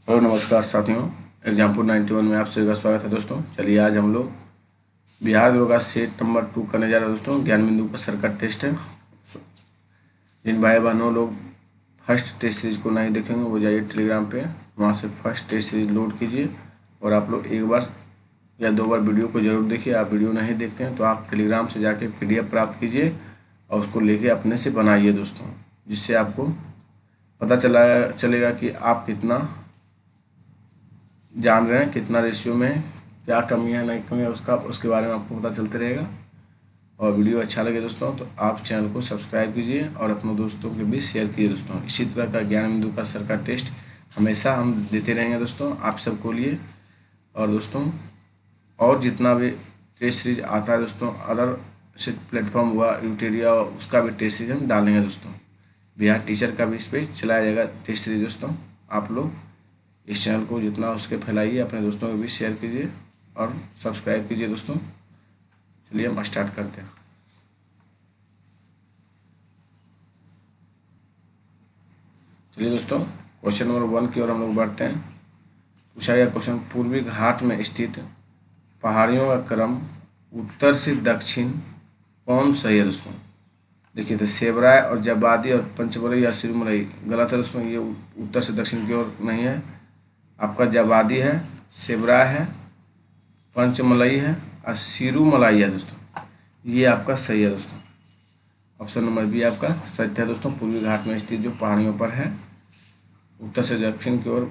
Hello नमस्कार साथियों, example 91 में आप सभी का स्वागत है दोस्तों। चलिए आज हम लोग बिहार दरोगा सेट नंबर 2 करने जा रहे हैं दोस्तों। ज्ञान बिंदु का सर का टेस्ट है। जिन भाई बहनों लोग फर्स्ट टेस्ट सीरीज को नहीं देखेंगे वो जाइए टेलीग्राम पे, वहाँ से फर्स्ट टेस्ट सीरीज लोड कीजिए और आप लोग एक बार या दो बार वीडियो को ज़रूर देखिए। आप वीडियो नहीं देखते हैं तो आप टेलीग्राम से जाके PDF प्राप्त कीजिए और उसको लेके अपने से बनाइए दोस्तों, जिससे आपको पता चलेगा कि आप कितना जान रहे हैं, कितना रेशियो में क्या कमी है नहीं कमी है उसके बारे में आपको पता चलते रहेगा। और वीडियो अच्छा लगे दोस्तों तो आप चैनल को सब्सक्राइब कीजिए और अपने दोस्तों के बीच शेयर कीजिए दोस्तों। इसी तरह का ज्ञान बिंदु का सर का टेस्ट हमेशा हम देते रहेंगे दोस्तों आप सबको लिए। और दोस्तों और जितना भी टेस्ट सीरीज आता है दोस्तों, अदर से प्लेटफॉर्म हुआ यूटेरिया, उसका भी टेस्ट सीरीज हम डालेंगे दोस्तों। बिहार टीचर का भी इस पर चलाया जाएगा टेस्ट सीरीज दोस्तों। आप लोग इस चैनल को जितना उसके फैलाइए, अपने दोस्तों के बीच शेयर कीजिए और सब्सक्राइब कीजिए दोस्तों। चलिए हम स्टार्ट करते हैं। चलिए दोस्तों क्वेश्चन नंबर 1 की ओर हम लोग बढ़ते हैं। पूछा गया क्वेश्चन, पूर्वी घाट में स्थित पहाड़ियों का क्रम उत्तर से दक्षिण कौन सही है दोस्तों। देखिए तो सेबराय और जबादी और पंचमलई या सिरुमलई गलत है दोस्तों। ये उत्तर से दक्षिण की ओर नहीं है। आपका जबादी है, सेबराय है, पंचमलई है और सिरुमलाई है दोस्तों। ये आपका सही है दोस्तों। ऑप्शन नंबर बी आपका सत्य है दोस्तों। पूर्वी घाट में स्थित जो पहाड़ियों पर है, उत्तर से दक्षिण की ओर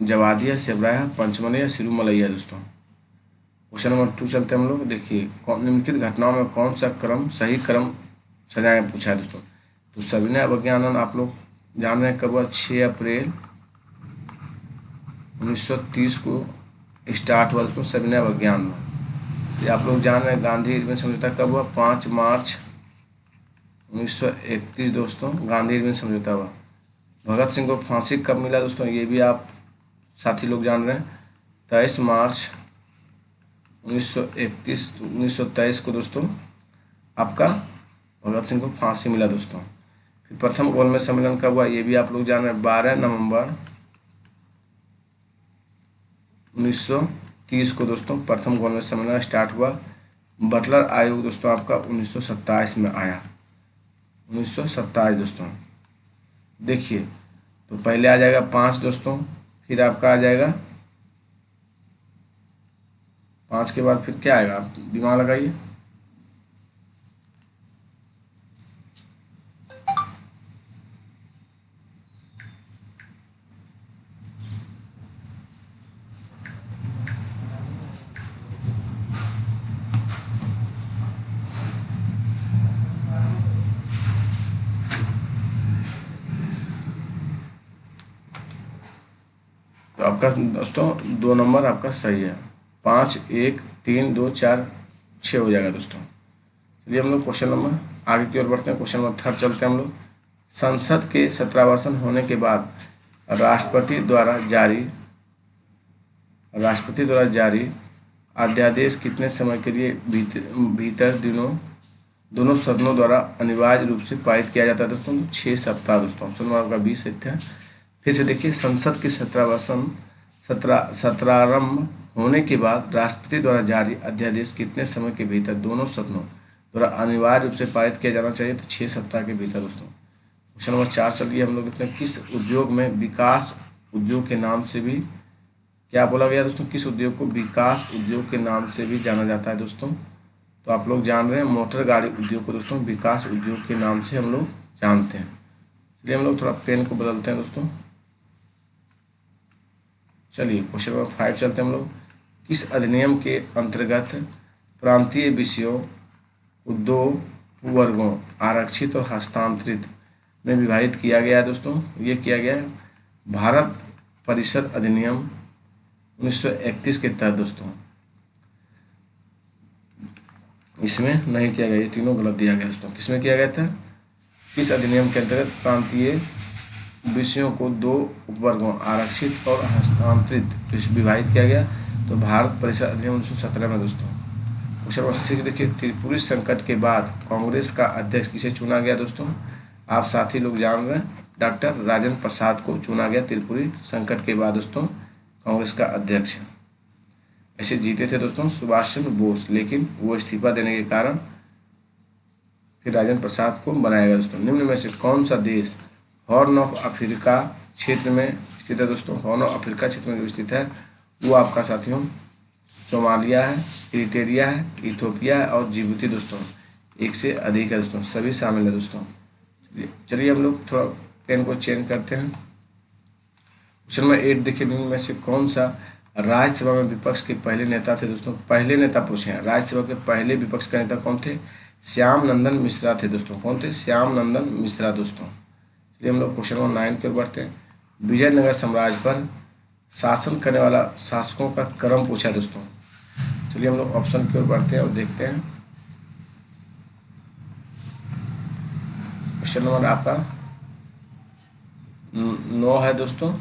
जवादी है, सेबराय है, पंचमलई है, सिरुमलई है दोस्तों। क्वेश्चन नंबर 2 चलते हैं हम लोग। देखिए निम्नलिखित घटनाओं में कौन सा क्रम सही क्रम सजाए पूछा है दोस्तों। तो सविनय अवज्ञान आप लोग जान रहे हैं कब हुआ, 6 अप्रैल 1930 को स्टार्ट हुआ दोस्तों सविनय अवज्ञान। तो आप लोग जान रहे हैं गांधी इरविन समझौता कब हुआ, 5 मार्च 1931 दोस्तों गांधी इरविन समझौता हुआ। भगत सिंह को फांसी कब मिला दोस्तों, ये भी आप साथी लोग जान रहे हैं, 23 मार्च 1923 को दोस्तों आपका भगत सिंह को फांसी मिला दोस्तों। फिर प्रथम गोलमेज सम्मेलन कब हुआ, ये भी आप लोग जान रहे हैं, 12 नवंबर 1930 को दोस्तों प्रथम गोलमेज सम्मेलन स्टार्ट हुआ। बटलर आयोग दोस्तों आपका 1927 में आया, 1927 दोस्तों। देखिए तो पहले आ जाएगा 5 दोस्तों, फिर आपका आ जाएगा 5 के बाद फिर क्या आएगा, आप दिमाग लगाइए। तो आपका दोस्तों 2 नंबर आपका सही है। 5, 1, 3, 2, 4, 6 हो जाएगा दोस्तों। चलिए हम लोग क्वेश्चन नंबर आगे की ओर बढ़ते हैं। क्वेश्चन नंबर 3 चलते हैं हम लोग। संसद के सत्रावसान होने के बाद राष्ट्रपति द्वारा जारी अध्यादेश कितने समय के लिए भीतर दोनों सदनों द्वारा अनिवार्य रूप से पारित किया जाता है दोस्तों, 6 सप्ताह दोस्तों। ऑप्शन नंबर आपका 20 है। फिर से देखिए, संसद के सत्रारंभ होने के बाद राष्ट्रपति द्वारा जारी अध्यादेश कितने समय के भीतर दोनों सदनों द्वारा अनिवार्य रूप से पारित किया जाना चाहिए, तो 6 सप्ताह के भीतर दोस्तों। क्वेश्चन नंबर 4 चलिए हम लोग देखते हैं। किस उद्योग में विकास उद्योग के नाम से भी क्या बोला गया दोस्तों, किस उद्योग को विकास उद्योग के नाम से भी जाना जाता है दोस्तों। तो आप लोग जान रहे हैं मोटर गाड़ी उद्योग को दोस्तों विकास उद्योग के नाम से हम लोग जानते हैं। चलिए हम लोग थोड़ा पेन को बदलते हैं दोस्तों। चलिए क्वेश्चन नंबर 5 चलते हैं हम लोग। किस अधिनियम के अंतर्गत प्रांतीय विषयों को 2 वर्गों आरक्षित और हस्तांतरित में विभाजित किया गया है दोस्तों। ये किया गया है भारत परिषद अधिनियम 1931 के तहत दोस्तों। इसमें नहीं किया गया, ये तीनों गलत दिया गया दोस्तों। किसमें किया गया था, किस अधिनियम के अंतर्गत प्रांतीय विषयों को 2 उपवर्गों आरक्षित और हस्तांतरित विभाजित किया गया, तो भारत परिषद अधिनियम 1917 में दोस्तों। क्वेश्चन नंबर 6 देखिए, त्रिपुरी संकट के बाद कांग्रेस का अध्यक्ष किसे चुना गया दोस्तों। आप साथी लोग जान रहे हैं डॉक्टर राजेंद्र प्रसाद को चुना गया त्रिपुरी संकट के बाद दोस्तों कांग्रेस का अध्यक्ष। ऐसे जीते थे दोस्तों सुभाष चंद्र बोस, लेकिन वो इस्तीफा देने के कारण फिर राजेंद्र प्रसाद को बनाया गया दोस्तों। निम्न में से कौन सा देश हॉर्न ऑफ अफ्रीका क्षेत्र में स्थित है दोस्तों? हॉर्न ऑफ अफ्रीका क्षेत्र में जो स्थित है वो आपका साथियों सोमालिया है, इरिट्रिया है, इथियोपिया है और जिबूती दोस्तों। एक से अधिक है दोस्तों, सभी शामिल है दोस्तों। चलिए हम लोग थोड़ा पेन को चेंज करते हैं। क्वेश्चन नंबर 8 देखिए, निम्न में से कौन सा राज्यसभा में विपक्ष के पहले नेता थे दोस्तों? पहले नेता पूछे हैं, राज्यसभा के पहले विपक्ष का नेता कौन थे? श्याम नंदन मिश्रा थे दोस्तों। कौन थे? श्याम नंदन मिश्रा दोस्तों। चलिए हम लोग क्वेश्चन नंबर 9 की ओर बढ़ते हैं। विजयनगर साम्राज्य पर शासन करने वाला शासकों का क्रम पूछा है दोस्तों। चलिए हम लोग ऑप्शन की ओर बढ़ते हैं और देखते हैं। क्वेश्चन नंबर आपका 9 है दोस्तों,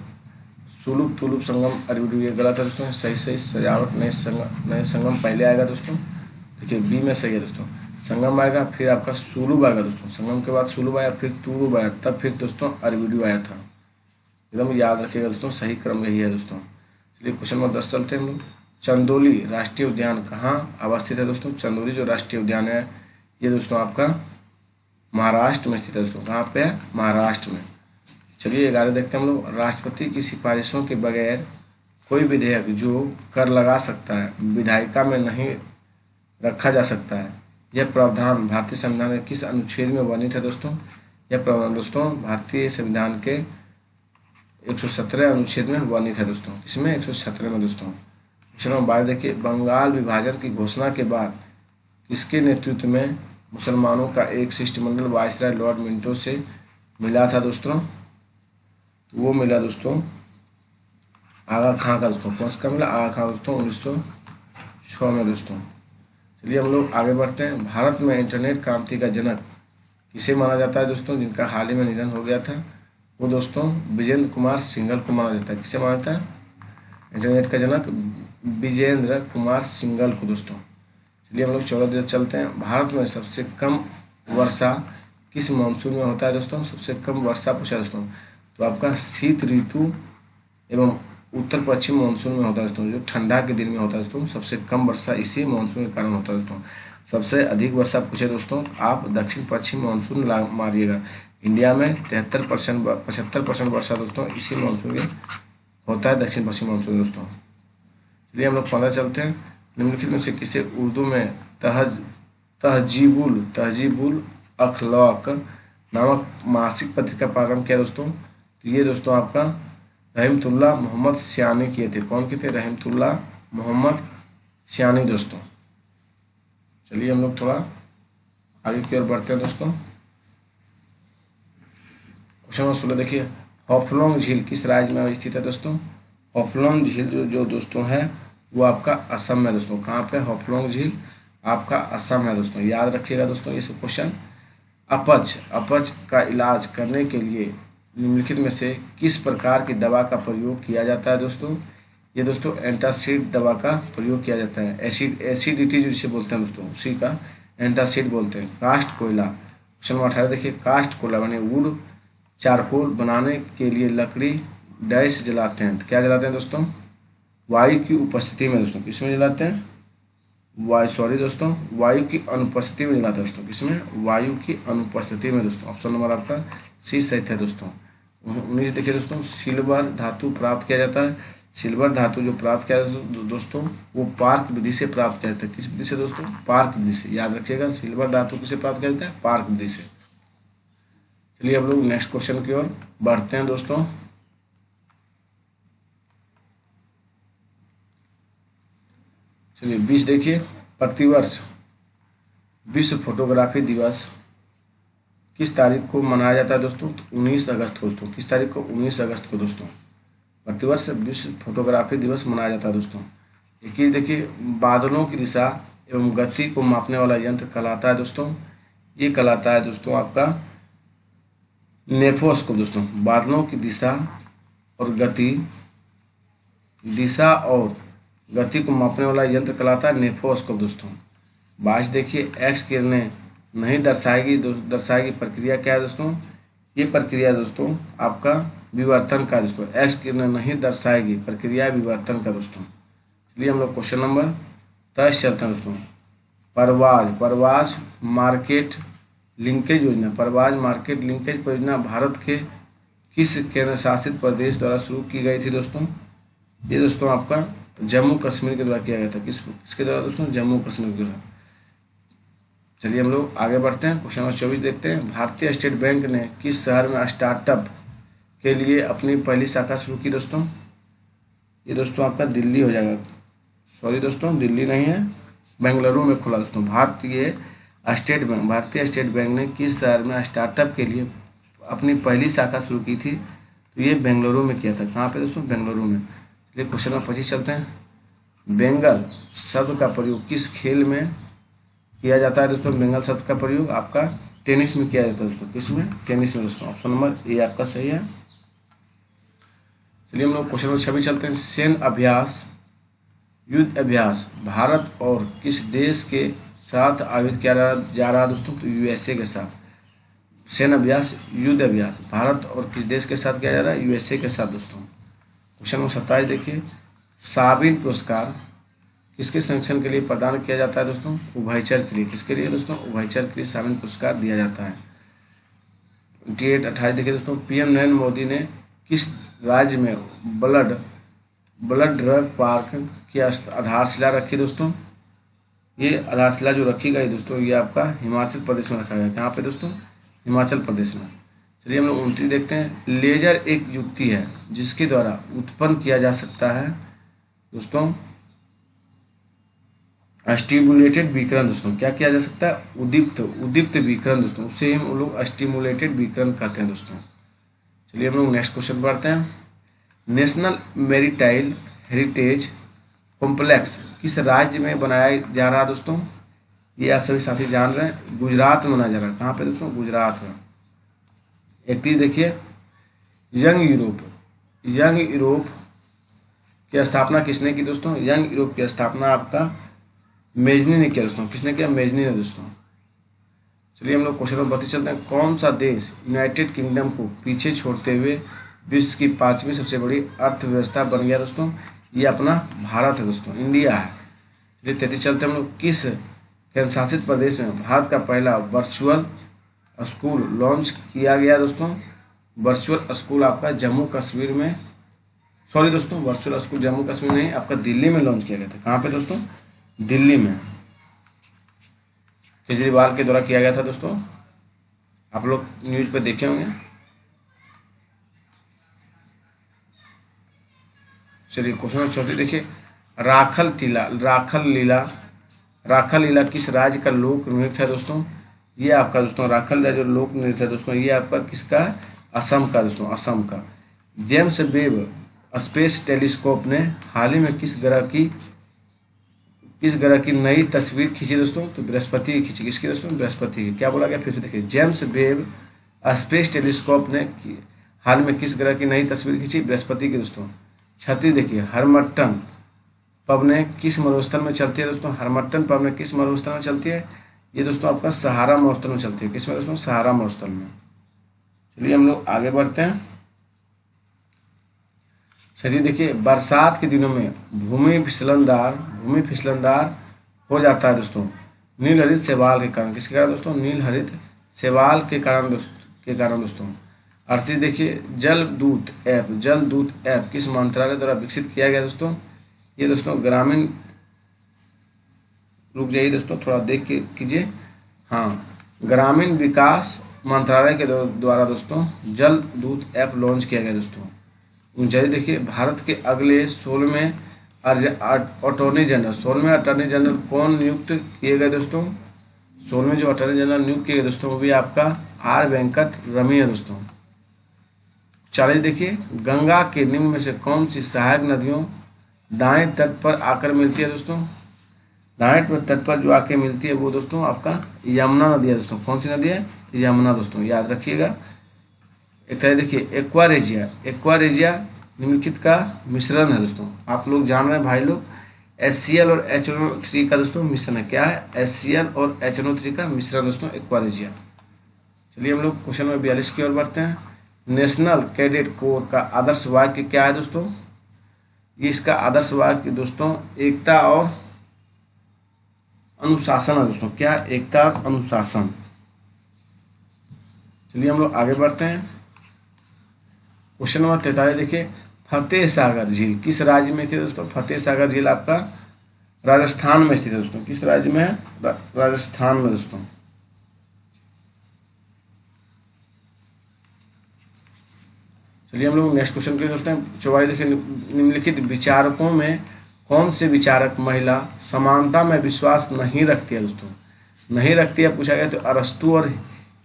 सुलुप तुलुप संगम अरबिडू। ये गलत है दोस्तों, सही सजावट नए संगम पहले आएगा दोस्तों। देखिए बी में सही है दोस्तों, संगम आएगा फिर आपका सुलुब आएगा दोस्तों, संगम के बाद सुलुब आया फिर तुलुब आया तब फिर दोस्तों अरबिडू आया था। एकदम याद रखिएगा दोस्तों, सही क्रम यही है दोस्तों। चलिए क्वेश्चन नंबर 10 चलते हैं हम लोग। चंदौली राष्ट्रीय उद्यान कहाँ अवस्थित है दोस्तों? चंदौली जो राष्ट्रीय उद्यान है ये दोस्तों आपका महाराष्ट्र में स्थित है दोस्तों। कहाँ पे है? महाराष्ट्र में। चलिए 11 देखते हैं हम लोग। राष्ट्रपति की सिफारिशों के बगैर कोई विधेयक जो कर लगा सकता है विधायिका में नहीं रखा जा सकता है, यह प्रावधान भारतीय संविधान के किस अनुच्छेद में वर्णित है दोस्तों? यह प्रावधान दोस्तों भारतीय संविधान के 117 अनुच्छेद में वर्णित है दोस्तों। किसमें? 117 में दोस्तों। क्वेश्चन नंबर 12 देखिए, बंगाल विभाजन की घोषणा के बाद किसके नेतृत्व में मुसलमानों का एक शिष्टमंडल वायसराय लॉर्ड मिंटो से मिला था दोस्तों? तो वो मिला दोस्तों आगा खां का दोस्तों। कौन सा मिला? आगा खां दोस्तों 1906 में दोस्तों। चलिए हम लोग आगे बढ़ते हैं। भारत में इंटरनेट क्रांति का जनक किसे माना जाता है दोस्तों? जिनका हाल ही में निधन हो गया था वो दोस्तों विजेंद्र कुमार सिंघल को माना जाता है। किसे माना जाता है? इंटरनेट का जनक विजेंद्र कुमार सिंघल को दोस्तों। चलिए हम लोग 14 चलते हैं। भारत में सबसे कम वर्षा किस मानसून में होता है दोस्तों? सबसे कम वर्षा पूछा दोस्तों तो आपका शीत ऋतु एवं उत्तर पश्चिम मानसून में होता है दोस्तों। जो ठंडा के दिन में होता है दोस्तों सबसे कम वर्षा इसी मानसून के कारण होता है दोस्तों। सबसे अधिक वर्षा पूछे दोस्तों आप दक्षिण पश्चिम मानसून मारिएगा। इंडिया में 75% वर्षा दोस्तों इसी मानसून के होता है, दक्षिण पश्चिम मानसून दोस्तों। चलिए हम लोग 15 चलते हैं। निम्नलिखित में से किसे उर्दू में तहजीबुल अखलाक नामक मासिक पत्रिका प्रारंभ किया दोस्तों? तो ये दोस्तों आपका रहमतुल्लाह मोहम्मद सियानी किए थे। कौन किए थे? रहमतुल्लाह मोहम्मद सियानी दोस्तों। चलिए हम लोग थोड़ा आगे की ओर बढ़ते हैं दोस्तों। क्वेश्चन नंबर 16 देखिए, हाफलोंग झील किस राज्य में स्थित है दोस्तों? हाफलोंग झील जो दोस्तों है वो आपका असम में दोस्तों। कहाँ पे? हाफलोंग झील आपका असम है दोस्तों। याद रखिएगा दोस्तों ये सब क्वेश्चन। अपच का इलाज करने के लिए निम्नलिखित में से किस प्रकार की दवा का प्रयोग किया जाता है दोस्तों? ये दोस्तों एंटासिड दवा का प्रयोग किया जाता है। एसिडिटी जिसे बोलते हैं दोस्तों उसी का एंटासिड बोलते हैं। कास्ट कोयला। क्वेश्चन नंबर 18 देखिए, कास्ट कोयला माने वुड चारकोल बनाने के लिए लकड़ी डैश जलाते हैं। तो क्या जलाते हैं दोस्तों? वायु की उपस्थिति में दोस्तों। किसमें जलाते हैं? वायु की अनुपस्थिति में जलाते हैं दोस्तों। किसमें? वायु की अनुपस्थिति में दोस्तों। ऑप्शन नंबर आपका सी सही है दोस्तों। 19 देखिए दोस्तों, सिल्वर धातु प्राप्त किया जाता है। सिल्वर धातु जो प्राप्त किया जाता है दोस्तों वो पार्क विधि से प्राप्त किया जाता है। किस विधि से दोस्तों? पार्क विधि से। याद रखिएगा सिल्वर धातु किसे प्राप्त किया जाता है? पार्क विधि से। चलिए हम लोग नेक्स्ट क्वेश्चन की ओर बढ़ते हैं दोस्तों। चलिए 20 देखिए, प्रतिवर्ष विश्व फोटोग्राफी दिवस किस तारीख को मनाया जाता है दोस्तों? तो 19 अगस्त को दोस्तों। किस तारीख को? 19 अगस्त को दोस्तों प्रतिवर्ष विश्व फोटोग्राफी दिवस मनाया जाता है दोस्तों। एक देखिए, बादलों की दिशा एवं गति को मापने वाला यंत्र कहलाता है दोस्तों। ये कहलाता है दोस्तों आपका नेफोस्कोप दोस्तों। बादलों की दिशा और गति को मापने वाला यंत्र कहलाता है नेफोस्कोप दोस्तों। 22 देखिए, एक्स किरणें नहीं दर्शाएगी प्रक्रिया क्या है दोस्तों? ये प्रक्रिया दोस्तों आपका विवर्तन का दोस्तों, एक्स किरण नहीं दर्शाएगी, प्रक्रिया विवर्तन का दोस्तों। चलिए हम लोग क्वेश्चन नंबर 10 चलते हैं दोस्तों। परवाज मार्केट लिंकेज योजना, परवाज मार्केट लिंकेज परियोजना भारत के किस केंद्र शासित प्रदेश द्वारा शुरू की गई थी दोस्तों? ये दोस्तों आपका जम्मू कश्मीर के द्वारा किया गया था। किसके द्वारा दोस्तों? जम्मू कश्मीर के द्वारा। चलिए हम लोग आगे बढ़ते हैं, क्वेश्चन नंबर 24 देखते हैं। भारतीय स्टेट बैंक ने किस शहर में स्टार्टअप के लिए अपनी पहली शाखा शुरू की दोस्तों? ये दोस्तों आपका दिल्ली हो जाएगा। सॉरी दोस्तों, दिल्ली नहीं है, बेंगलुरु में खुला दोस्तों। भारतीय स्टेट बैंक ने किस शहर में स्टार्टअप के लिए अपनी पहली शाखा शुरू की थी? तो ये बेंगलुरु में किया था। कहाँ पे दोस्तों? बेंगलुरु में। चलिए क्वेश्चन नंबर 25 चलते हैं। बेंगल शब्द का प्रयोग किस खेल में किया जाता है दोस्तों? बेंगल शब्द का प्रयोग आपका टेनिस में किया जाता है दोस्तों। किसमें? टेनिस में दोस्तों। ऑप्शन नंबर ए आपका सही है। चलिए हम लोग क्वेश्चन नंबर 26 चलते हैं। सैन्य अभ्यास युद्ध अभ्यास भारत और किस देश के साथ आयोजित किया जा रहा है दोस्तों? तो यूएसए के साथ। सैन्य अभ्यास युद्ध अभ्यास भारत और किस देश के साथ किया जा रहा है? यूएसए के साथ दोस्तों। क्वेश्चन नंबर 27 देखिए। साबिन पुरस्कार किसके संरक्षण के लिए प्रदान किया जाता है दोस्तों? उभयचर के लिए। किसके लिए दोस्तों? उभयचर के लिए साबिन पुरस्कार दिया जाता है। 28 देखिए दोस्तों। पीएम नरेंद्र मोदी ने किस राज्य में ब्लड ड्रग पार्क की आधारशिला रखी दोस्तों? ये आधारशिला जो रखी गई दोस्तों, ये आपका हिमाचल प्रदेश में रखा गया। कहाँ पे दोस्तों? हिमाचल प्रदेश में। चलिए हम लोग 29 देखते हैं। लेजर एक युक्ति है जिसके द्वारा उत्पन्न किया जा सकता है दोस्तों स्टिमुलेटेड विकिरण दोस्तों। क्या किया जा सकता है? उद्दीप्त विकिरण दोस्तों, उसे हम लोग स्टिमुलेटेड विकिरण कहते हैं दोस्तों। चलिए हम लोग नेक्स्ट क्वेश्चन पढ़ते हैं। नेशनल मैरीटाइम हेरिटेज कॉम्प्लेक्स किस राज्य में बनाया जा रहा है दोस्तों? ये आप सभी साथी जान रहे हैं, गुजरात में बनाया जा रहा है। कहाँ पे दोस्तों? गुजरात में। 31 देखिए। यंग यूरोप की स्थापना किसने की दोस्तों? यंग यूरोप की स्थापना आपका मेजनी ने किया दोस्तों। किसने किया? मेजनी ने दोस्तों। चलिए हम लोग क्वेश्चन नंबर 32 चलते हैं। कौन सा देश यूनाइटेड किंगडम को पीछे छोड़ते हुए विश्व की 5वीं सबसे बड़ी अर्थव्यवस्था बन गया दोस्तों? ये अपना भारत है दोस्तों, इंडिया है। चलिए 33 चलते हैं हम लोग। किस केंद्र शासित प्रदेश में भारत का पहला वर्चुअल स्कूल लॉन्च किया गया दोस्तों? वर्चुअल स्कूल आपका जम्मू कश्मीर में, सॉरी दोस्तों, वर्चुअल स्कूल जम्मू कश्मीर नहीं, आपका दिल्ली में लॉन्च किया गया था। कहाँ पे दोस्तों? दिल्ली में। केजरीवाल के द्वारा किया गया था दोस्तों। आप लोग न्यूज पे देखे होंगे। चलिए क्वेश्चन नंबर 34 देखिए। राखल लीला किस राज्य का लोक नृत्य है दोस्तों? ये आपका दोस्तों राखल लीला जो लोक नृत्य है दोस्तों, ये आपका किसका? असम का दोस्तों, असम का। जेम्स वेब स्पेस टेलीस्कोप ने हाल ही में किस ग्रह की नई तस्वीर खींची दोस्तों? तो बृहस्पति की खींची। किसकी दोस्तों? बृहस्पति की। क्या बोला गया फिर से देखिए। जेम्स वेब स्पेस टेलीस्कोप ने हाल में किस ग्रह की नई तस्वीर खींची? बृहस्पति की दोस्तों। 36 देखिए। हरमट्टन पवने किस मरुस्थल में चलती है दोस्तों? हरमट्टन पवने किस मरुस्थल में चलती है? ये दोस्तों आपका सहारा मरुस्थल में चलती है। किसमें दोस्तों? सहारा मरुस्थल में। चलिए हम लोग आगे बढ़ते हैं। चलिए देखिए। बरसात के दिनों में भूमि फिसलनदार हो जाता है दोस्तों नील हरित शैवाल के कारण। किसके कारण दोस्तों? नील हरित शैवाल के कारण दोस्तों। 38 देखिए। जल दूत ऐप किस मंत्रालय द्वारा विकसित किया गया दोस्तों? ये दोस्तों ग्रामीण, रुक जाइए दोस्तों थोड़ा देख के कीजिए। हाँ, ग्रामीण विकास मंत्रालय के द्वारा दोस्तों जल दूत ऐप लॉन्च किया गया दोस्तों। 39 देखिए। भारत के अगले 16वें अटॉर्नी जनरल कौन नियुक्त किए गए दोस्तों? 16वें जो अटॉर्नी जनरल नियुक्त किए गए दोस्तों वो भी आपका आर वेंकट रमी है दोस्तों। 40 देखिए। गंगा के निम्न में से कौन सी सहायक नदियों दाएं तट पर आकर मिलती है दोस्तों? दाएं तट पर जो आके मिलती है वो दोस्तों आपका यमुना नदी है दोस्तों। कौन सी नदी है? यमुना दोस्तों, याद रखिएगा। एक तरह देखिए। एक्वारेजिया निम्नलिखित का मिश्रण है दोस्तों। आप लोग जान रहे हैं भाई लोग, HCl और HNO3 का दोस्तों मिश्रण है। क्या है? HCl और HNO3 का मिश्रण दोस्तों एक्वारेजिया। चलिए हम लोग क्वेश्चन नंबर 42 की ओर बढ़ते हैं। नेशनल कैडेट कोर का आदर्श वाक्य क्या है दोस्तों? ये इसका आदर्श वाक्य दोस्तों एकता और अनुशासन है दोस्तों। क्या? एकता और अनुशासन। चलिए हम लोग आगे बढ़ते हैं। क्वेश्चन नंबर 43 देखिए, फतेह सागर झील किस राज्य में स्थित है दोस्तों? फतेह सागर झील आपका राजस्थान में स्थित है दोस्तों। किस राज्य में है? राजस्थान में दोस्तों। चलिए हम लोग नेक्स्ट क्वेश्चन के करते हैं। 44 देखिए, निम्नलिखित विचारकों में कौन से विचारक महिला समानता में विश्वास नहीं रखती है दोस्तों? नहीं रखती है पूछा गया तो अरस्तु और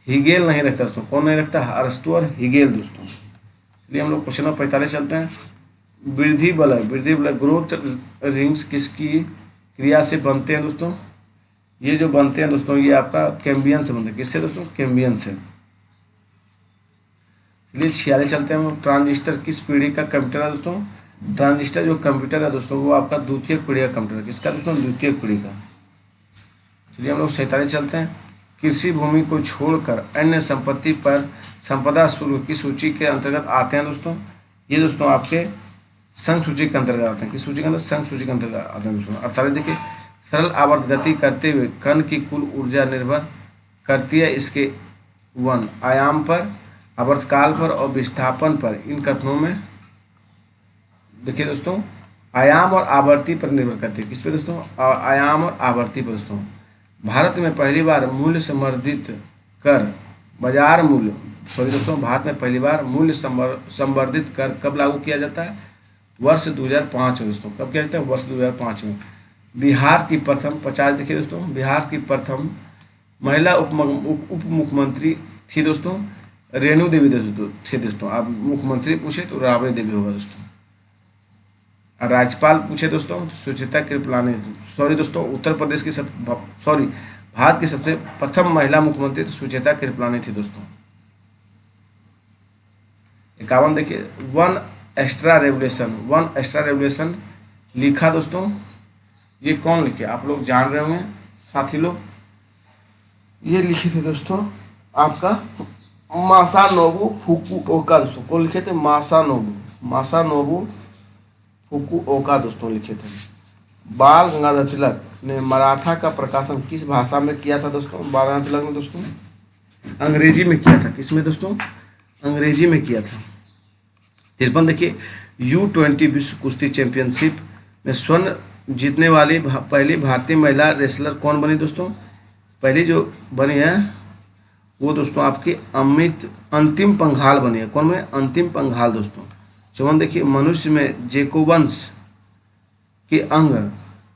हिगेल नहीं रखता दोस्तों। कौन नहीं रखता? अरस्तु और हिगेल दोस्तों। चलिए हम लोग क्वेश्चन नंबर 45 चलते हैं। वृद्धि बल ग्रोथ रिंग्स किसकी क्रिया से बनते हैं दोस्तों? ये जो बनते हैं दोस्तों ये आपका कैम्बियन से बनते हैं। किससे दोस्तों? कैम्बियन से। चलिए 46 चलते हैं हम। ट्रांजिस्टर किस पीढ़ी का कंप्यूटर है दोस्तों? ट्रांजिस्टर जो कंप्यूटर है दोस्तों वो आपका द्वितीय पीढ़ी का कंप्यूटर है। किसका दोस्तों? द्वितीय पीढ़ी का। चलिए हम लोग 47 चलते हैं। कृषि भूमि को छोड़कर अन्य संपत्ति पर संपदा शुल्क की सूची के अंतर्गत आते हैं दोस्तों। ये दोस्तों आपके संघ सूची के अंतर्गत आते हैं। किस सूची के अंदर? संघ सूची के अंतर्गत आते हैं दोस्तों। 48 देखिए, सरल आवर्त गति करते हुए कण की कुल ऊर्जा निर्भर करती है इसके 1 आयाम पर, आवर्तकाल पर और विस्थापन पर। इन कथनों में देखिए दोस्तों आयाम और आवर्ती पर निर्भर करती है। किस पे दोस्तों? आयाम और आवर्ती पर दोस्तों। भारत में पहली बार मूल्य संवर्धित कर बाजार मूल्य दोस्तों भारत में पहली बार मूल्य संवर्धित कर कब लागू किया जाता है? वर्ष 2005 में दोस्तों। कब किया जाता है? वर्ष 2005 में। बिहार की प्रथम 50 देखिए दोस्तों, बिहार की प्रथम महिला उप मुख्यमंत्री थी दोस्तों रेणु देवी थे दोस्तों। आप मुख्यमंत्री पूछे तो राबड़ी देवी होगा दोस्तों। और राज्यपाल पूछे दोस्तों तो सुचेता कृपलानी। सॉरी दोस्तों, उत्तर प्रदेश की भारत की सबसे प्रथम महिला मुख्यमंत्री तो सुचेता कृपलानी थी दोस्तों। 51 देखिए, वन एक्स्ट्रा रेवुलेशन लिखा दोस्तों। ये कौन लिखे? आप लोग जान रहे होंगे साथी लोग। ये लिखे थे दोस्तों आपका मासानोबु फुकुओका दोस्तों। कौन लिखे थे? मासानोबु फुकुओका दोस्तों लिखे थे। बाल गंगाधर तिलक ने मराठा का प्रकाशन किस भाषा में किया था दोस्तों? बाल गंगाधर तिलक ने दोस्तों अंग्रेजी में किया था। किस में दोस्तों? अंग्रेजी में किया था। 53 देखिए, U20 विश्व कुश्ती चैंपियनशिप में स्वर्ण जीतने वाली पहली भारतीय महिला रेसलर कौन बनी दोस्तों? पहली जो बनी है वो दोस्तों आपकी अंतिम पंघाल बनी है। कौन बने? अंतिम पंघाल दोस्तों। 54 देखिए, मनुष्य में जेकोवंश के अंग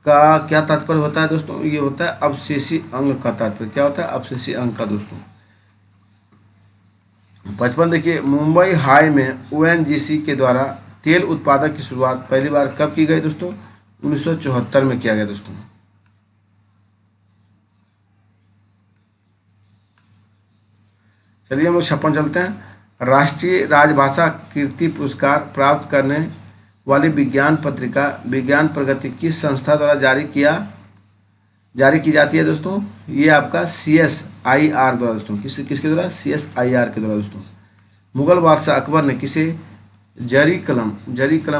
का क्या तात्पर्य होता है दोस्तों? ये होता है अवशेषी अंग का तात्पर्य। क्या होता है? अवशेषी अंग का दोस्तों। 55 देखिए, मुंबई हाई में ONGC के द्वारा तेल उत्पादन की शुरुआत पहली बार कब की गई दोस्तों? 1974 में किया गया दोस्तों। चलिए हम लोग 56 चलते हैं। राष्ट्रीय राजभाषा कीर्ति पुरस्कार प्राप्त करने वाली विज्ञान पत्रिका विज्ञान प्रगति किस संस्था द्वारा जारी की जाती है दोस्तों? ये आपका CSIR द्वारा दोस्तों। किसके द्वारा? CSIR के द्वारा दोस्तों। मुगल बादशाह अकबर ने किसे जरी कलम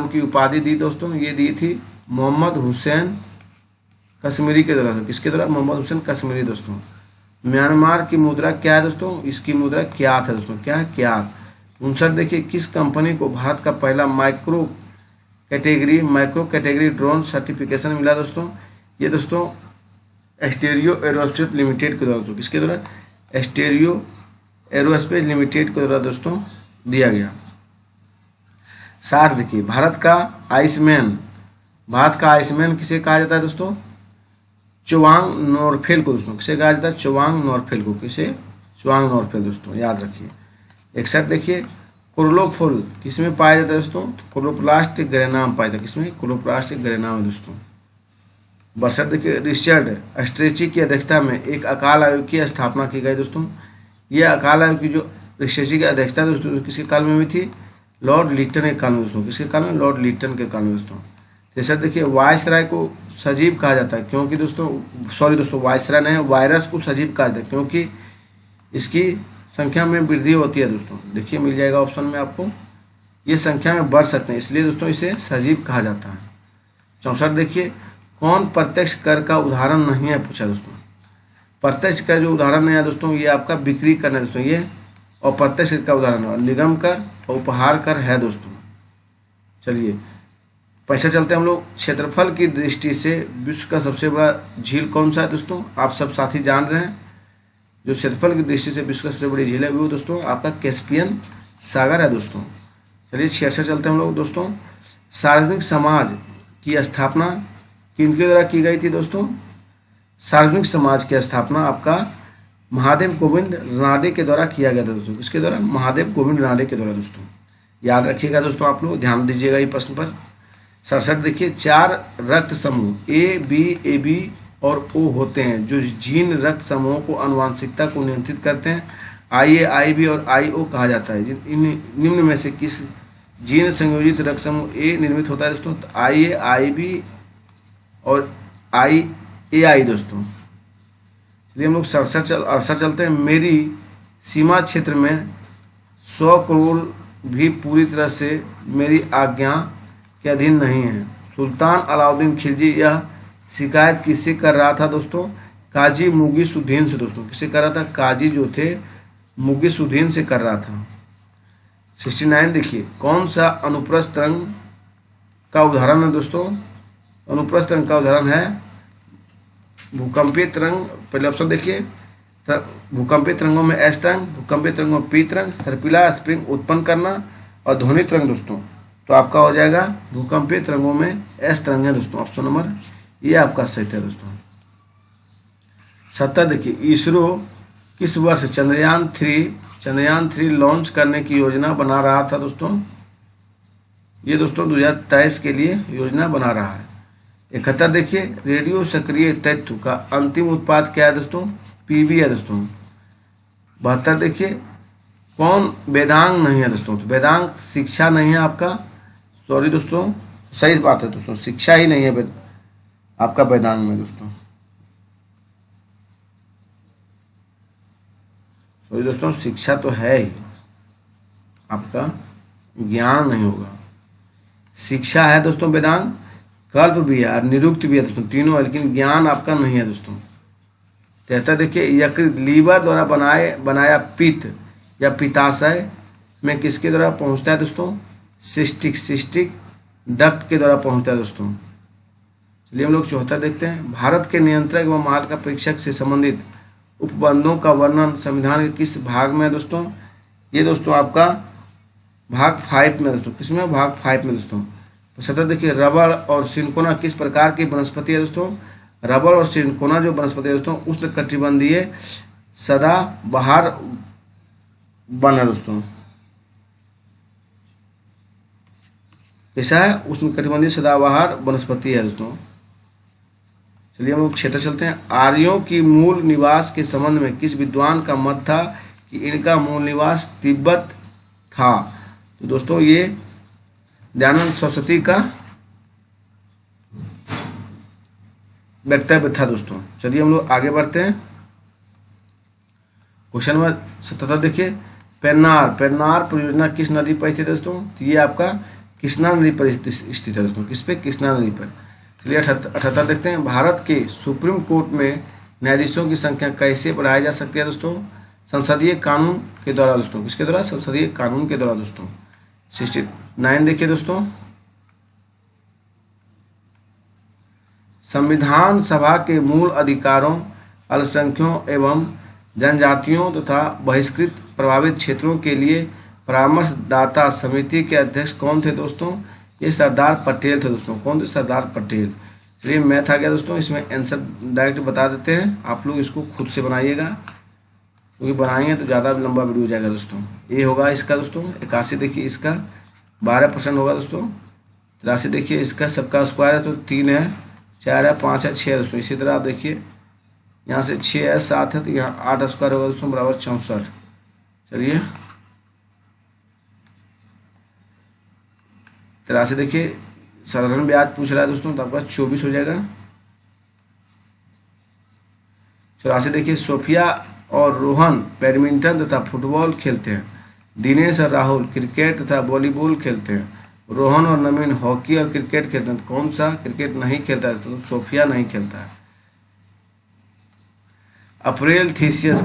की उपाधि दी दोस्तों? ये दी थी मोहम्मद हुसैन कश्मीरी के द्वारा। किसके द्वारा? मोहम्मद हुसैन कश्मीरी दोस्तों। म्यांमार की मुद्रा क्या है दोस्तों? इसकी मुद्रा क्यात है दोस्तों। क्या है? क्यात। 59 देखिए, किस कंपनी को भारत का पहला माइक्रो कैटेगरी ड्रोन सर्टिफिकेशन मिला दोस्तों? ये दोस्तों एस्टेरियो एरोस्पेस लिमिटेड के द्वारा दोस्तों। किसके द्वारा? एस्टेरियो एरोस्पेस लिमिटेड के द्वारा दोस्तों दिया गया। 60 देखिए, भारत का आइसमैन किसे कहा जाता है दोस्तों? चुवांग नोरफेल को दोस्तों। किसे कहा जाता है? चुवांग नोरफेल को। किसे? चुवांग नोरफेल दोस्तों, याद रखिए। 61 देखिए, कोर्लोफोल किसमें पाया जाता है दोस्तों? क्लोरोप्लास्ट ग्रेनाम पाया जाता है। किसमें? क्लोरोप्लास्ट ग्रेनाम है दोस्तों। 62 देखिए, रिचर्ड स्ट्रेची की अध्यक्षता में एक अकाल आयोग की स्थापना की गई दोस्तों। ये अकाल आयोग की जो स्ट्रेची की अध्यक्षता दोस्तों किसके काल में हुई थी? लॉर्ड लिटन के काल में दोस्तों। किसके काल में? लॉर्ड लिटन के काल में दोस्तों। 63 देखिए, वायसराय को सजीव कहा जाता है क्योंकि वायसराय नहीं, वायरस को सजीव कहा जाता है क्योंकि इसकी संख्या में वृद्धि होती है दोस्तों, देखिए मिल जाएगा ऑप्शन में आपको, ये संख्या में बढ़ सकते हैं, इसलिए दोस्तों इसे सजीव कहा जाता है। 64 देखिए, कौन प्रत्यक्ष कर का उदाहरण नहीं है, पूछा दोस्तों। प्रत्यक्ष कर जो उदाहरण है दोस्तों, ये आपका बिक्री कर है दोस्तों, ये अप्रत्यक्ष कर का उदाहरण है, निगम कर और उपहार कर है दोस्तों। चलिए पैसा चलते हैं हम लोग। क्षेत्रफल की दृष्टि से विश्व का सबसे बड़ा झील कौन सा है दोस्तों, आप सब साथी जान रहे हैं। जो क्षेत्रफल की दृष्टि से विश्व का सबसे बड़ी झील है वो दोस्तों आपका कैस्पियन सागर है दोस्तों। चलिए 66 चलते हैं हम लोग दोस्तों। सार्वजनिक समाज की स्थापना किनके द्वारा की गई थी दोस्तों? सार्वजनिक समाज की स्थापना आपका महादेव गोविंद रानडे के द्वारा किया गया था दोस्तों। किसके द्वारा? महादेव गोविंद रानडे के द्वारा दोस्तों। याद रखिएगा दोस्तों, आप लोग ध्यान दीजिएगा ये प्रश्न पर। 67 देखिए, 4 रक्त समूह ए बी और ओ होते हैं जो जीन रक्त समूहों को आनुवंशिकता को नियंत्रित करते हैं। आई बी और आई कहा जाता है। निम्न में से किस जीन संयोजित रक्त समूह ए निर्मित होता है दोस्तों? तो आई बी और आई दोस्तों। चलिए हम लोग 68 चलते हैं। मेरी सीमा क्षेत्र में 100 करोड़ भी पूरी तरह से मेरी आज्ञा के अधीन नहीं है। सुल्तान अलाउद्दीन खिलजी यह शिकायत किससे कर रहा था दोस्तों? काजी मुगीसुद्दीन से दोस्तों। किससे कर रहा था? काजी जो थे मुगीसुद्दीन से कर रहा था। 69 देखिए, कौन सा अनुप्रस्थ तरंग का उदाहरण है दोस्तों? अनुप्रस्थ तरंग का उदाहरण है भूकंपीय तरंग। पहले ऑप्शन देखिए, भूकंपीय तरंगों में एस तरंग, भूकंपीय तरंगों में पी तरंग, सर्पिला स्प्रिंग उत्पन्न करना और ध्वनि तरंग दोस्तों। तो आपका हो जाएगा भूकंपीय तरंगों में एस तरंग है दोस्तों। ऑप्शन नंबर ये आपका सही है दोस्तों। 70 देखिए, इसरो किस वर्ष चंद्रयान 3 लॉन्च करने की योजना बना रहा था दोस्तों? ये दोस्तों 2023 के लिए योजना बना रहा है। 71 देखिए, रेडियो सक्रिय तत्व का अंतिम उत्पाद क्या है दोस्तों? पीबी है दोस्तों। 72 देखिए, कौन वेदांग नहीं है दोस्तों? तो वेदांग शिक्षा नहीं है आपका, सॉरी दोस्तों, सही बात है दोस्तों, शिक्षा ही नहीं है आपका वेदांग में दोस्तों। सॉरी दोस्तों, शिक्षा तो है ही, आपका ज्ञान नहीं होगा। शिक्षा है दोस्तों वेदांग, कल्प भी है और निरुक्त भी है दोस्तों, तीनों है, लेकिन ज्ञान आपका नहीं है दोस्तों। 73 देखिए, यकृत लीवर द्वारा बनाया पित्त या पित्ताशय में किसके द्वारा पहुंचता है दोस्तों? सिस्टिक डक्ट के द्वारा पहुंचता है दोस्तों। चलिए हम लोग 74 देखते हैं। भारत के नियंत्रक व माल का परीक्षक से संबंधित उपबंधों का वर्णन संविधान के किस भाग में है दोस्तों? ये दोस्तों आपका भाग 5 में दोस्तों। किसमें? भाग 5 में दोस्तों। 75 देखिए, रबड़ और सिनकोना किस प्रकार की वनस्पति है दोस्तों? रबड़ और सिनकोना जो वनस्पति है दोस्तों उष्णकटिबंधीय सदाबहार वन है दोस्तों। कैसा है? उष्णकटिबंधीय सदाबहार वनस्पति है दोस्तों। चलिए हम लोग क्षेत्र चलते हैं। आर्यों की मूल निवास के संबंध में किस विद्वान का मत था कि इनका मूल निवास तिब्बत था? तो दोस्तों ये दयानंद सरस्वती का वक्तव्य था दोस्तों। चलिए हम लोग आगे बढ़ते हैं। क्वेश्चन नंबर 77 देखिए, पेन्नार परियोजना किस नदी पर स्थित है दोस्तों? तो ये आपका कृष्णा नदी पर स्थित है दोस्तों। किस पे? कृष्णा नदी पर। चलिए 78 देखते हैं। भारत के सुप्रीम कोर्ट में न्यायाधीशों की संख्या कैसे बढ़ाई जा सकती है दोस्तों? संसदीय कानून के द्वारा दोस्तों। किसके द्वारा? संसदीय कानून के द्वारा दोस्तों। 69 देखिए दोस्तों, संविधान सभा के मूल अधिकारों, अल्पसंख्यकों एवं जनजातियों तथा बहिष्कृत प्रभावित क्षेत्रों के लिए परामर्शदाता समिति के अध्यक्ष कौन थे दोस्तों? ये सरदार पटेल थे दोस्तों। कौन थे? सरदार पटेल। चलिए मैथ आ गया दोस्तों, इसमें आंसर डायरेक्ट बता देते हैं, आप लोग इसको खुद से बनाइएगा क्योंकि बनाएंगे तो ज़्यादा लंबा वीडियो हो जाएगा दोस्तों। ये होगा इसका दोस्तों 81 देखिए, इसका 12% होगा दोस्तों। 83 देखिए, इसका सबका स्क्वायर है तो 3 है, 4 है, 5 है, 6 है दोस्तों। इसी तरह आप देखिए यहाँ से 6 है, 7 है तो यहाँ 8 स्क्वायर होगा दोस्तों बराबर 64। चलिए 83 देखिए, साधारण ब्याज पूछ रहा है दोस्तों तो आपका 24 हो जाएगा। 84 देखिए, सोफिया और रोहन बैडमिंटन तथा फुटबॉल खेलते हैं। दिनेश और राहुल क्रिकेट तथा वॉलीबॉल खेलते हैं। रोहन और नवीन हॉकी और क्रिकेट खेलते हैं। कौन सा क्रिकेट नहीं खेलता है? तो सोफिया नहीं खेलता है। अप्रैल थीसियस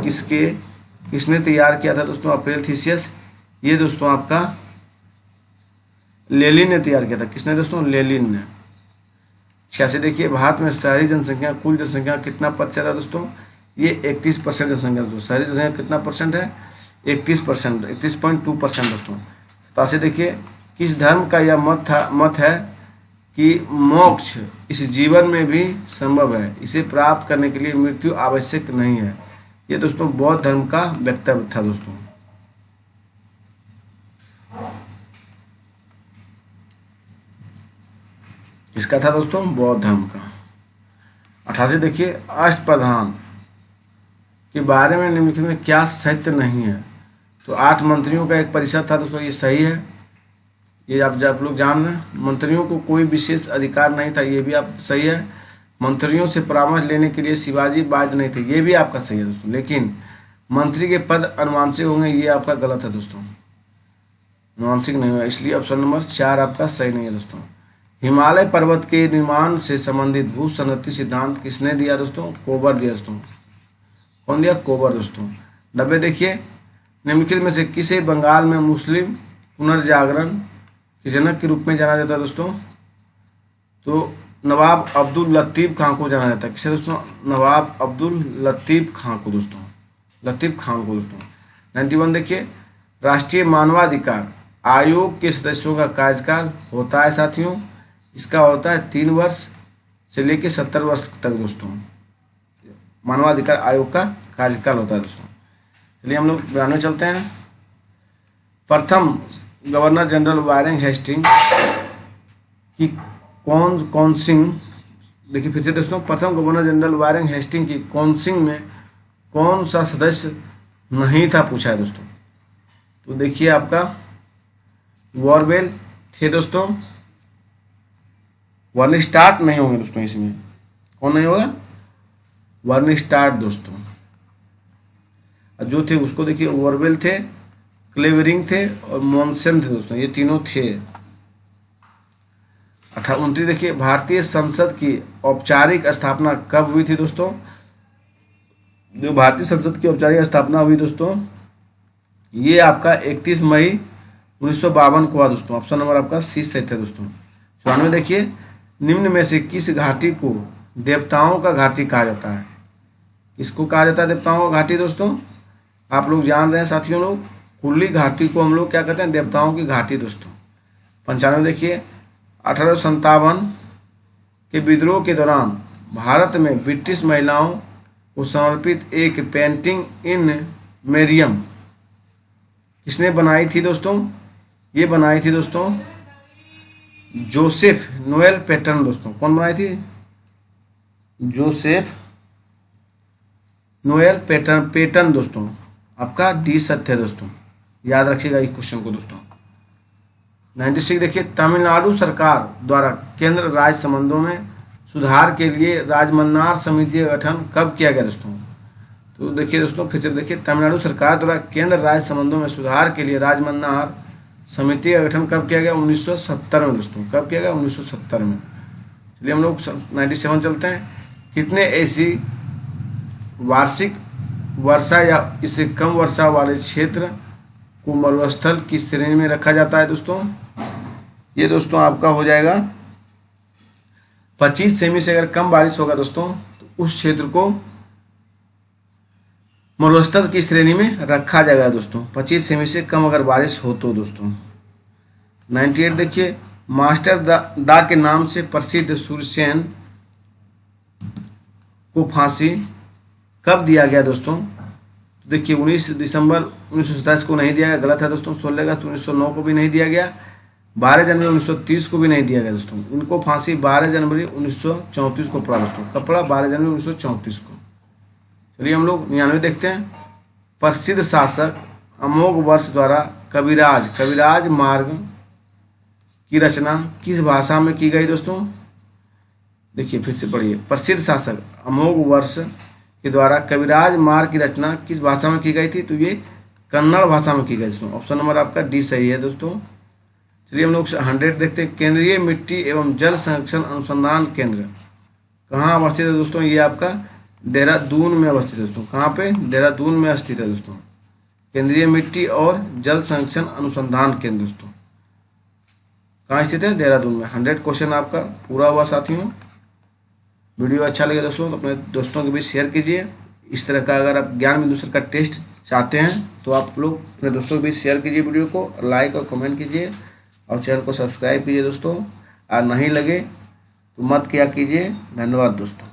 किसने तैयार किया था दोस्तों? अप्रैल थीसियस ये दोस्तों आपका लेनिन ने तैयार किया था। किसने दोस्तों? लेनिन ने। 86 देखिए, भारत में शहरी जनसंख्या कुल जनसंख्या कितना प्रतिशत है दोस्तों? ये 31% जनसंख्या दोस्तों। शहरी जनसंख्या कितना परसेंट है? 31%, 31.2% दोस्तों। 87 देखिए, किस धर्म का यह मत है कि मोक्ष इस जीवन में भी संभव है, इसे प्राप्त करने के लिए मृत्यु आवश्यक नहीं है। ये दोस्तों बौद्ध धर्म का वक्तव्य था दोस्तों। इसका था दोस्तों बौद्ध धर्म का। 88 देखिए, अष्टप्रधान के बारे में निम्नलिखित में क्या सत्य नहीं है? तो 8 मंत्रियों का एक परिषद था दोस्तों, ये सही है। ये आप लोग जान रहे हैं। मंत्रियों को कोई विशेष अधिकार नहीं था, ये भी आप सही है। मंत्रियों से परामर्श लेने के लिए शिवाजी बाध्य नहीं थे, ये भी आपका सही है दोस्तों। लेकिन मंत्री के पद अनुवांशिक होंगे, ये आपका गलत है दोस्तों। अनुवांशिक नहीं होगा, इसलिए ऑप्शन नंबर 4 आपका सही नहीं है दोस्तों। हिमालय पर्वत के निर्माण से संबंधित भू संरचना सिद्धांत किसने दिया दोस्तों? कोबर दिया दोस्तों। कौन दिया? कोबर दोस्तों। 90 देखिए, निम्नलिखित में से किसे बंगाल में मुस्लिम पुनर्जागरण के जनक के रूप में जाना जाता है दोस्तों? तो नवाब अब्दुल लतीफ खां को जाना जाता है। किसे दोस्तों? नवाब अब्दुल लतीफ खां को दोस्तों। लतीफ खां को दोस्तों। 91 देखिए, राष्ट्रीय मानवाधिकार आयोग के सदस्यों का कार्यकाल होता है साथियों, इसका होता है 3 वर्ष से लेकर 70 वर्ष तक दोस्तों। मानवाधिकार आयोग का कार्यकाल होता है दोस्तों। चलिए हम लोग 92 चलते हैं। प्रथम गवर्नर जनरल वारेन हेस्टिंग की कौंसिल देखिए फिर से दोस्तों, प्रथम गवर्नर जनरल वारेन हेस्टिंग की कौंसिल में कौन सा सदस्य नहीं था पूछा है दोस्तों? तो देखिए आपका वॉरवेल थे दोस्तों। वर्नस्टार्ट नहीं होंगे दोस्तों इसमें। कौन नहीं होगा? वर्नस्टार्ट दोस्तों। जो थे उसको देखिए, वॉरवेल थे, क्लेवरिंग थे और मॉनसन थे दोस्तों, ये तीनों थे। 29 देखिए, भारतीय संसद की औपचारिक स्थापना कब हुई थी दोस्तों? जो भारतीय संसद की औपचारिक स्थापना हुई दोस्तों, ये आपका 31 मई 1952 को हुआ दोस्तों। ऑप्शन नंबर आपका सी सही है दोस्तों। 94 देखिए, निम्न में से किस घाटी को देवताओं का घाटी कहा जाता है? किसको कहा जाता है देवताओं का घाटी दोस्तों? आप लोग जान रहे हैं साथियों लोग, कुल्ली घाटी को हम लोग क्या कहते हैं? देवताओं की घाटी दोस्तों। 95 देखिए, 1857 के विद्रोह के दौरान भारत में ब्रिटिश महिलाओं को समर्पित एक पेंटिंग इन मेरियम किसने बनाई थी दोस्तों? ये बनाई थी दोस्तों जोसेफ नोएल पैटर्न दोस्तों। कौन बनाई थी? जोसेफ नोएल पैटर्न दोस्तों। आपका डी सत्य है दोस्तों, याद रखिएगा इस क्वेश्चन को दोस्तों। 96 देखिए, तमिलनाडु सरकार द्वारा केंद्र राज्य संबंधों में सुधार के लिए राजमन्नार समिति का गठन कब किया गया दोस्तों? तो देखिए दोस्तों फिर से देखिए, तमिलनाडु सरकार द्वारा केंद्र राज्य संबंधों में सुधार के लिए राजमन्नार समिति का गठन कब किया गया? 1970 में दोस्तों। कब किया गया? 1970 में। चलिए हम लोग 97 चलते हैं। कितने ऐसी वार्षिक वर्षा या इससे कम वर्षा वाले क्षेत्र को मरुस्थल की श्रेणी में रखा जाता है दोस्तों? ये दोस्तों आपका हो जाएगा 25 सेमी से अगर कम बारिश होगा दोस्तों तो उस क्षेत्र को मरुस्थल की श्रेणी में रखा जाएगा दोस्तों। 25 सेमी से कम अगर बारिश हो तो दोस्तों। 98 देखिए, मास्टर दा के नाम से प्रसिद्ध सूर्यसेन को फांसी कब दिया गया दोस्तों? देखिए 19 दिसंबर 1927 को नहीं दिया गया, गलत है दोस्तों। 16 अगस्त 1909 को भी नहीं दिया गया। 12 जनवरी 1930 को भी नहीं दिया गया दोस्तों। इनको फांसी 12 जनवरी 1934 को पड़ा दोस्तों। कब पड़ा? 12 जनवरी 1934 को। चलिए हम लोग 99 देखते हैं। प्रसिद्ध शासक अमोघ वर्ष द्वारा कविराज मार्ग की रचना किस भाषा में की गई दोस्तों? देखिए फिर से पढ़िए। प्रसिद्ध शासक अमोघ वर्ष के द्वारा कविराज मार्ग की रचना किस भाषा में की गई थी? तो ये कन्नड़ भाषा में की गई दोस्तों। ऑप्शन नंबर आपका डी सही है दोस्तों। चलिए हम लोग 100 देखते हैं। केंद्रीय मिट्टी एवं जल संरक्षण अनुसंधान केंद्र कहाँ अवस्थित है दोस्तों? ये आपका देहरादून में अवस्थित है दोस्तों। कहाँ पे? देहरादून में स्थित है दोस्तों। केंद्रीय मिट्टी और जल संरक्षण अनुसंधान केंद्र दोस्तों कहाँ स्थित है? देहरादून में। 100 क्वेश्चन आपका पूरा हुआ साथियों। वीडियो अच्छा लगे दोस्तों तो अपने दोस्तों के बीच शेयर कीजिए। इस तरह का अगर आप ज्ञान बिंदु सर का टेस्ट चाहते हैं तो आप लोग अपने दोस्तों के बीच शेयर कीजिए वीडियो को, लाइक और कमेंट कीजिए और चैनल को सब्सक्राइब कीजिए दोस्तों। और नहीं लगे तो मत किया कीजिए। धन्यवाद दोस्तों।